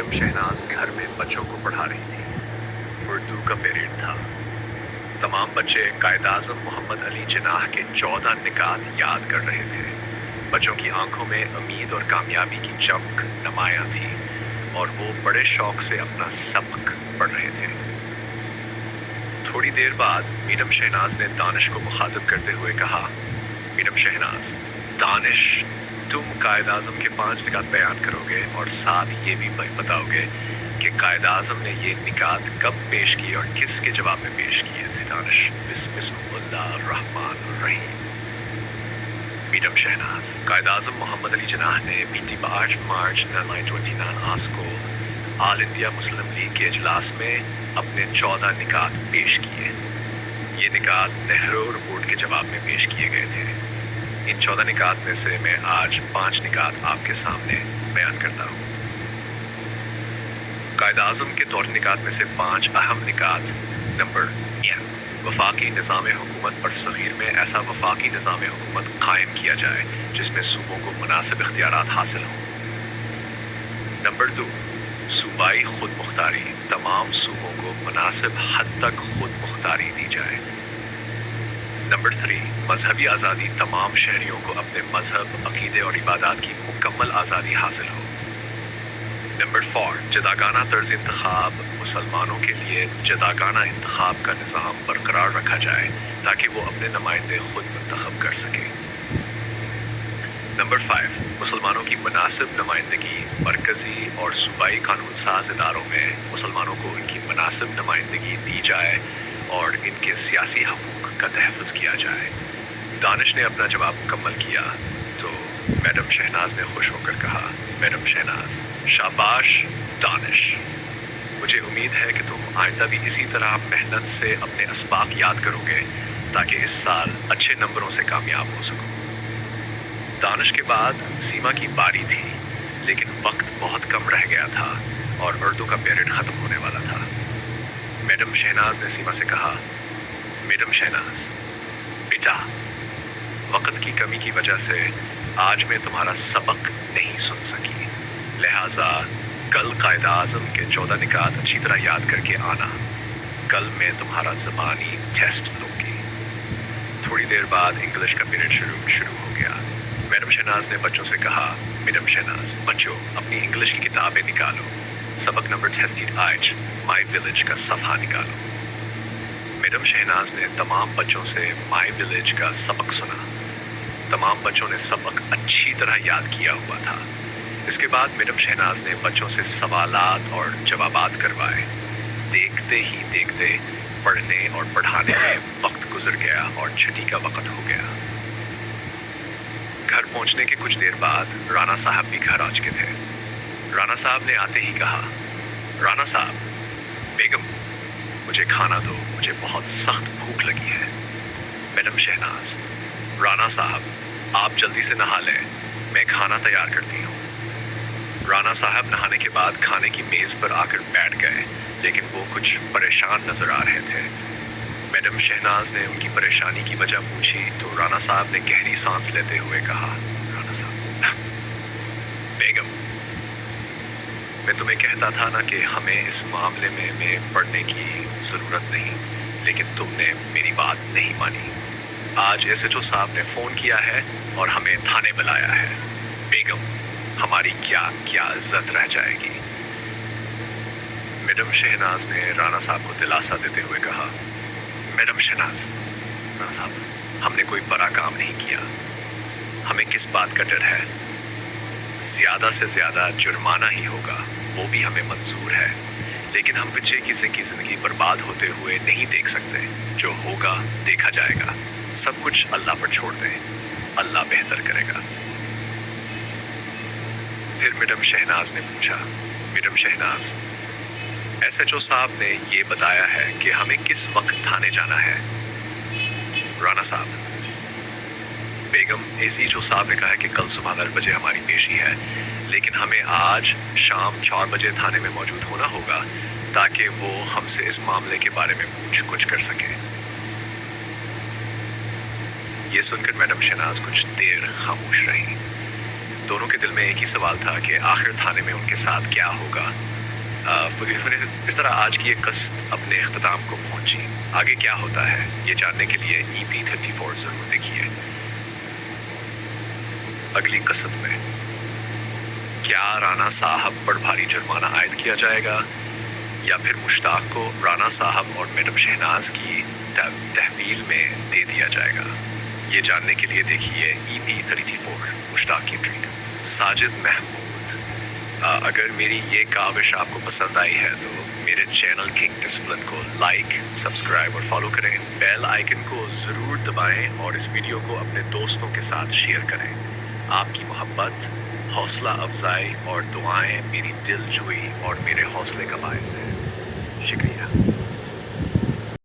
Madam Shehnaaz घर में बच्चों को पढ़ा रही थी। उर्दू का पीरियड था। तमाम बच्चे कायद-ए-आज़म मोहम्मद अली जिन्नाह के 14 निकात याद कर रहे थे। बच्चों की आंखों में उम्मीद और कामयाबी की चमक नुमायां थी और वो बड़े शौक से अपना सबक पढ़ रहे थे। थोड़ी देर बाद मैडम शहनाज ने दानिश को मुखातिब करते हुए कहा, मैडम शहनाज, दानिश, तुम कायद-ए-आज़म के 5 निकात बयान करोगे और साथ ये भी बताओगे कि कायद-ए-आज़म ने ये निकात कब पेश किए और किसके जवाब में पेश किए थे। दानिश, बिस्मिल्लाहिर्रहमानिर्रहीम। मैडम शहनाज, कायद-ए-आज़म मोहम्मद अली जिन्नाह ने बीती 8 मार्च 1929 को ऑल इंडिया मुस्लिम लीग के इजलास में अपने 14 निकात पेश किए। ये निकात नेहरू रिपोर्ट के जवाब में पेश किए गए थे। इन 14 निकात में से मैं आज 5 निकात आपके सामने बयान करता हूँ। कायद-ए-आज़म के 14 निकात में से 5 अहम निकात। नंबर 1, वफाकी निज़ाम हुकूमत पर सग़ीर में ऐसा वफाकी निज़ाम हुकूमत कायम किया जाए जिसमें सूबों को मुनासिब इख्तियारात हासिल हों। नंबर 2, सूबाई खुद मुख्तारी, तमाम सूबों को मुनासिब हद तक खुद मुख्तारी दी जाए। नंबर 3, मजहबी आज़ादी, तमाम शहरियों को अपने मजहब, अकीदे और इबादत की मुकम्मल आज़ादी हासिल हो। नंबर 4, जदागाना तर्ज इंतखाब, मुसलमानों के लिए जदागाना इंतखाब का निज़ाम बरकरार रखा जाए ताकि वो अपने नुमाइंदे खुद मुंतखब कर सकें। नंबर 5, मुसलमानों की मुनासिब नुमाइंदगी, मरकज़ी और सूबाई कानून साज इदारों में मुसलमानों को इनकी मुनासिब नुमाइंदगी दी जाए और इनके सियासी हकूक़ का तहफ़्फ़ुज़ किया जाए। दानिश ने अपना जवाब मुकम्मल किया तो मैडम शहनाज ने खुश होकर कहा, मैडम शहनाज, शाबाश दानिश, मुझे उम्मीद है कि तुम आइंदा भी इसी तरह मेहनत से अपने असबाक याद करोगे ताकि इस साल अच्छे नंबरों से कामयाब हो सको। दानिश के बाद सीमा की बारी थी, लेकिन वक्त बहुत कम रह गया था और उर्दू का पीरियड ख़त्म होने वाला था। मैडम शहनाज ने सीमा से कहा, मैडम शहनाज बेटा, वक्त की कमी की वजह से आज मैं तुम्हारा सबक नहीं सुन सकी, लिहाजा कल कायद-ए-आज़म के 14 निकात अच्छी तरह याद करके आना। कल मैं तुम्हारा ज़बानी टेस्ट लूँगी। थोड़ी देर बाद इंग्लिश का पीरियड शुरू हो गया। मैडम शहनाज ने बच्चों से कहा, मैडम शहनाज, बच्चों अपनी इंग्लिश की किताबें निकालो। सबक नंबर 38 माई विलेज का सफ़ा निकालो। मैडम शहनाज ने तमाम बच्चों से माई विलेज का सबक सुना। तमाम बच्चों ने सबक अच्छी तरह याद किया हुआ था। इसके बाद मैडम शहनाज ने बच्चों से सवालात और जवाबात करवाए। देखते ही देखते पढ़ने और पढ़ाने में वक्त गुजर गया और छुट्टी का वक्त हो गया। घर पहुंचने के कुछ देर बाद राना साहब भी घर आ चुके थे। राना साहब ने आते ही कहा, राना साहब, बेगम, मुझे खाना दो, मुझे बहुत सख्त भूख लगी है। मैडम शहनाज, राना साहब, आप जल्दी से नहा लें, मैं खाना तैयार करती हूँ। राना साहब नहाने के बाद खाने की मेज़ पर आकर बैठ गए, लेकिन वो कुछ परेशान नज़र आ रहे थे। मैडम शहनाज ने उनकी परेशानी की वजह पूछी तो राना साहब ने गहरी सांस लेते हुए कहा, राना साहब, बेगम, मैं तुम्हें कहता था ना कि हमें इस मामले में पढ़ने की ज़रूरत नहीं, लेकिन तुमने मेरी बात नहीं मानी। आज एसएचओ साहब ने फ़ोन किया है और हमें थाने बुलाया है। बेगम, हमारी क्या क्या इज्जत रह जाएगी। मैडम शहनाज ने राना साहब को दिलासा देते हुए कहा, मैडम शहनाज, राना साहब, हमने कोई बड़ा काम नहीं किया। हमें किस बात का डर है? ज़्यादा से ज़्यादा जुर्माना ही होगा, वो भी हमें मंजूर है, लेकिन हम बच्चे की ज़िंदगी बर्बाद होते हुए नहीं देख सकते। जो होगा देखा जाएगा, सब कुछ अल्लाह पर छोड़ दें, अल्लाह बेहतर करेगा। फिर मैडम शहनाज ने पूछा, मैडम शहनाज, एसएचओ साहब ने ये बताया है कि हमें किस वक्त थाने जाना है। राना साहब, बेगम, एसएचओ साहब ने कहा है कि कल सुबह 10 बजे हमारी पेशी है, लेकिन हमें आज शाम 4 बजे थाने में मौजूद होना होगा ताकि वो हमसे इस मामले के बारे में पूछ कुछ कर सके। ये सुनकर मैडम शहनाज कुछ देर खामोश रही। दोनों के दिल में एक ही सवाल था कि आखिर थाने में उनके साथ क्या होगा اس طرح آج کی یہ قسط اپنے اختتام کو پہنچی. آگے کیا ہوتا ہے یہ جاننے کے لیے EP34 ضرور دیکھیے. اگلی قسط میں کیا رانا صاحب پر بھاری جرمانہ عائد کیا جائے گا یا پھر مشتاق کو رانا صاحب اور میڈم شہناز کی تحویل میں دے دیا جائے گا؟ یہ جاننے کے لیے دیکھیے EP34 مشتاق کی ٹریٹ. ساجد محمود، اگر میری یہ کاوش آپ کو پسند آئی ہے تو میرے چینل کنگ ڈسپلن کو لائک، سبسکرائب اور فالو کریں. بیل آئیکن کو ضرور دبائیں اور اس ویڈیو کو اپنے دوستوں کے ساتھ شیئر کریں. آپ کی محبت، حوصلہ افزائی اور دعائیں میری دل جوئی اور میرے حوصلے کا باعث ہے. شکریہ.